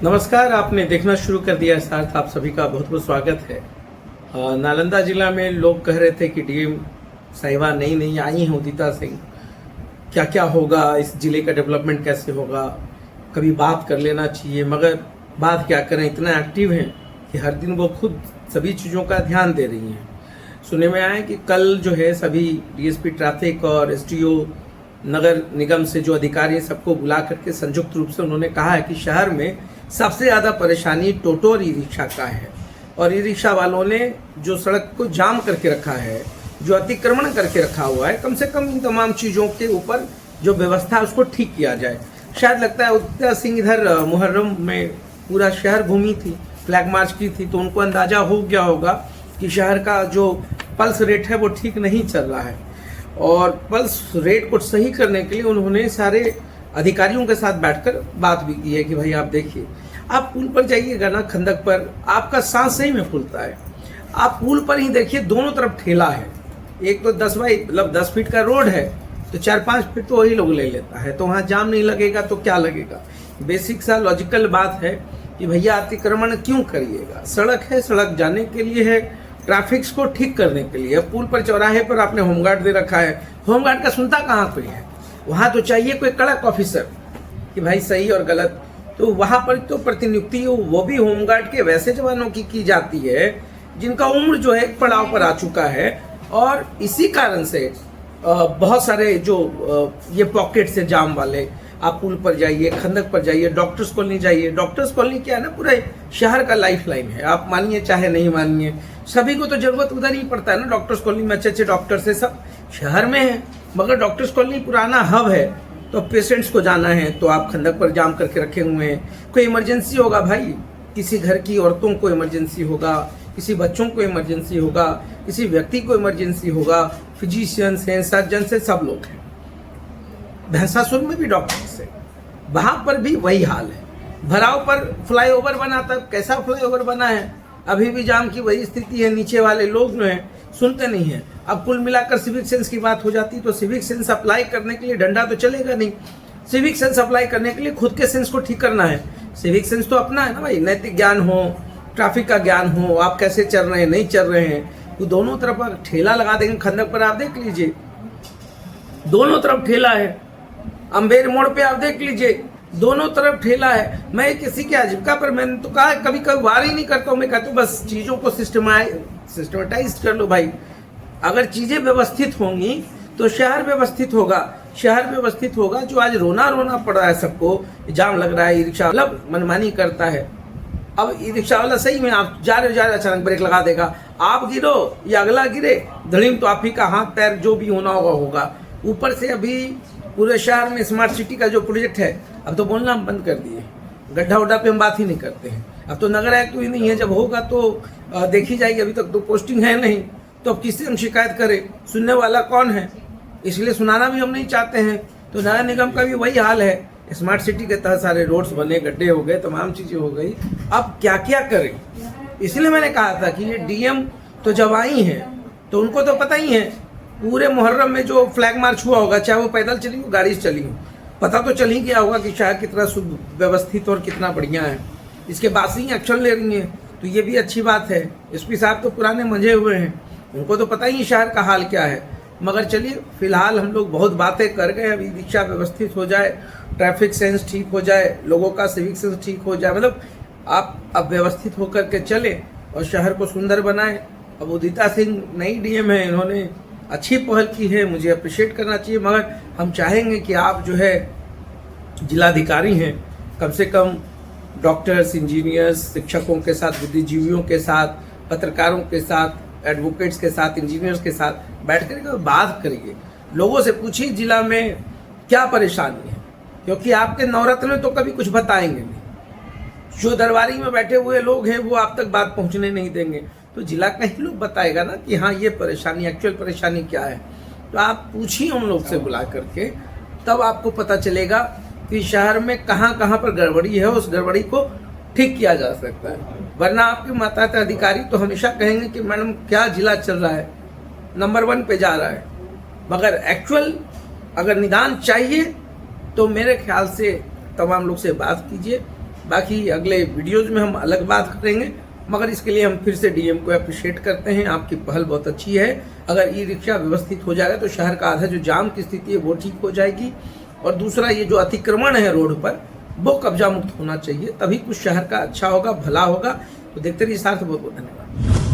नमस्कार, आपने देखना शुरू कर दिया है आप सभी का बहुत बहुत स्वागत है। नालंदा जिला में लोग कह रहे थे कि डीएम साहिबा नई नई आई हैं उदिता सिंह, क्या क्या होगा, इस जिले का डेवलपमेंट कैसे होगा, कभी बात कर लेना चाहिए। मगर बात क्या करें, इतना एक्टिव हैं कि हर दिन वो खुद सभी चीज़ों का ध्यान दे रही हैं। सुनने में आया कि कल जो है सभी डीएसपी ट्रैफिक और एसडीओ नगर निगम से जो अधिकारी हैं सबको बुला करके संयुक्त रूप से उन्होंने कहा है कि शहर में सबसे ज़्यादा परेशानी टोटो और ई रिक्शा का है, और ई रिक्शा वालों ने जो सड़क को जाम करके रखा है, जो अतिक्रमण करके रखा हुआ है, कम से कम इन तमाम चीज़ों के ऊपर जो व्यवस्था है उसको ठीक किया जाए। शायद लगता है उदिता सिंह इधर मुहर्रम में पूरा शहर घूमी थी, फ्लैग मार्च की थी, तो उनको अंदाजा हो गया होगा कि शहर का जो पल्स रेट है वो ठीक नहीं चल रहा है। और पल्स रेट को सही करने के लिए उन्होंने सारे अधिकारियों के साथ बैठकर बात भी की है कि भाई आप देखिए, आप पुल पर जाइएगा ना, खंदक पर, आपका सांस सही में फूलता है। आप पुल पर ही देखिए, दोनों तरफ ठेला है। एक तो 10 फीट का रोड है, तो 4-5 फीट तो वही लोग ले लेता है, तो वहाँ जाम नहीं लगेगा तो क्या लगेगा। बेसिक सा लॉजिकल बात है कि भैया अतिक्रमण क्यों करिएगा। सड़क है, सड़क जाने के लिए है, ट्रैफिक को ठीक करने के लिए। पुल पर चौराहे पर आपने होमगार्ड दे रखा है, होमगार्ड का सुनता कहाँ कोई है। वहाँ तो चाहिए कोई कड़क ऑफिसर कि भाई सही और गलत। तो वहाँ पर तो प्रतिनियुक्ति वो भी होमगार्ड के वैसे जवानों की जाती है जिनका उम्र जो है एक पड़ाव पर आ चुका है। और इसी कारण से बहुत सारे जो ये पॉकेट से जाम वाले, आप पुल पर जाइए, खंदक पर जाइए, डॉक्टर्स कॉलोनी जाइए। डॉक्टर्स कॉलोनी क्या है ना, पूरे शहर का लाइफ लाइन है, आप मानिए चाहे नहीं मानिए, सभी को तो जरूरत उधर ही पड़ता है ना। डॉक्टर्स कॉलोनी में अच्छे अच्छे डॉक्टर्स है, सब शहर में है। मगर डॉक्टर्स कॉलोनी पुराना हब है, तो पेशेंट्स को जाना है तो आप खंदक पर जाम करके रखे हुए हैं। कोई इमरजेंसी होगा भाई, किसी घर की औरतों को इमरजेंसी होगा, किसी बच्चों को इमरजेंसी होगा, किसी व्यक्ति को इमरजेंसी होगा, फिजिशियंस हैं, सर्जन से सब लोग हैं। भैंसासुर में भी डॉक्टर्स है, वहां पर भी वही हाल है। भराव पर फ्लाईओवर बना था, कैसा फ्लाईओवर बना है, अभी भी जाम की वही स्थिति है। नीचे वाले लोग जो हैं सुनते नहीं हैं। अब कुल मिलाकर सिविक सेंस की बात हो जाती तो सिविक सेंस अप्लाई करने के लिए डंडा तो चलेगा नहीं। सिविक सेंस अप्लाई करने के लिए खुद के सेंस को ठीक करना है। सिविक सेंस तो अपना है ना भाई, नैतिक ज्ञान हो, ट्रैफिक का ज्ञान हो, आप कैसे चल रहे हैं, नहीं चल रहे हैं। तो दोनों तरफ ठेला लगा देंगे। खंदक पर आप देख लीजिए, दोनों तरफ ठेला है। अम्बेर मोड़ पे आप देख लीजिए, दोनों तरफ ठेला है। मैं किसी के आजीविका पर, मैंने तो कहा कभी कभी वार ही नहीं करता हूँ। मैं कहता हूँ बस चीज़ों को सिस्टमेटाइज कर लो भाई। अगर चीज़ें व्यवस्थित होंगी तो शहर व्यवस्थित होगा। शहर व्यवस्थित होगा। जो आज रोना रोना पड़ रहा है सबको, जाम लग रहा है, ई रिक्शा मतलब मनमानी करता है। अब ई रिक्शा वाला सही में आप जा रहे अचानक ब्रेक लगा देगा, आप गिरो या अगला गिरे, धड़ीम तो आप ही का हाथ पैर जो भी होना होगा। ऊपर से अभी पूरे शहर में स्मार्ट सिटी का जो प्रोजेक्ट है, अब तो बोलना हम बंद कर दिए। गड्ढा उड्ढा पे हम बात ही नहीं करते हैं। अब तो नगर आयुक्त ही नहीं है, जब होगा तो देखी जाएगी। अभी तक तो पोस्टिंग है नहीं, तो अब किससे हम शिकायत करें, सुनने वाला कौन है। इसलिए सुनाना भी हम नहीं चाहते हैं। तो नगर निगम का भी वही हाल है। स्मार्ट सिटी के तहत सारे रोड्स बने, गड्ढे हो गए, तमाम चीज़ें हो गई। अब क्या क्या करें। इसलिए मैंने कहा था कि ये डीएम तो जब आई हैं तो उनको तो पता ही है पूरे मुहर्रम में जो फ्लैग मार्च हुआ होगा, चाहे वो पैदल चली हो, गाड़ी से चली हो, पता तो चल ही गया होगा कि शहर कितना सुव्यवस्थित और कितना बढ़िया है। इसके बाद से ही एक्शन ले रही हैं, तो ये भी अच्छी बात है। एसपी साहब तो पुराने मंझे हुए हैं, उनको तो पता ही शहर का हाल क्या है। मगर चलिए, फिलहाल हम लोग बहुत बातें कर गए। अभी रिक्शा व्यवस्थित हो जाए, ट्रैफिक सेंस ठीक हो जाए, लोगों का सिविक सेंस ठीक हो जाए, मतलब आप अब व्यवस्थित होकर के चले और शहर को सुंदर बनाएं। अब उदिता सिंह नई डीएम है, इन्होंने अच्छी पहल की है, मुझे अप्रिशिएट करना चाहिए। मगर हम चाहेंगे कि आप जो है जिलाधिकारी हैं, कम से कम डॉक्टर्स, इंजीनियर्स, शिक्षकों के साथ, बुद्धिजीवियों के साथ, पत्रकारों के साथ, एडवोकेट्स के साथ, इंजीनियर्स के साथ बैठ कर बात करिए। लोगों से पूछिए जिला में क्या परेशानी है, क्योंकि आपके नवरत्न तो कभी कुछ बताएंगे नहीं। जो दरबारी में बैठे हुए लोग हैं वो आप तक बात पहुंचने नहीं देंगे। तो जिला का ही लोग बताएगा ना कि हाँ ये परेशानी, एक्चुअल परेशानी क्या है। तो आप पूछिए उन लोग से बुला करके, तब आपको पता चलेगा कि शहर में कहाँ कहाँ पर गड़बड़ी है, उस गड़बड़ी को ठीक किया जा सकता है। वरना आपके मातहत अधिकारी तो हमेशा कहेंगे कि मैडम क्या जिला चल रहा है, नंबर 1 पे जा रहा है। मगर एक्चुअल अगर निदान चाहिए तो मेरे ख्याल से तमाम लोग से बात कीजिए, बाकी अगले वीडियोज में हम अलग बात करेंगे, मगर इसके लिए हम फिर से डीएम को अप्रिशिएट करते हैं। आपकी पहल बहुत अच्छी है। अगर ई रिक्शा व्यवस्थित हो जाएगा तो शहर का आधा जो जाम की स्थिति है वो ठीक हो जाएगी, और दूसरा ये जो अतिक्रमण है रोड पर वो कब्जा मुक्त होना चाहिए, तभी कुछ शहर का अच्छा होगा, भला होगा। तो देखते रहिए सार्थ, बहुत बहुत धन्यवाद।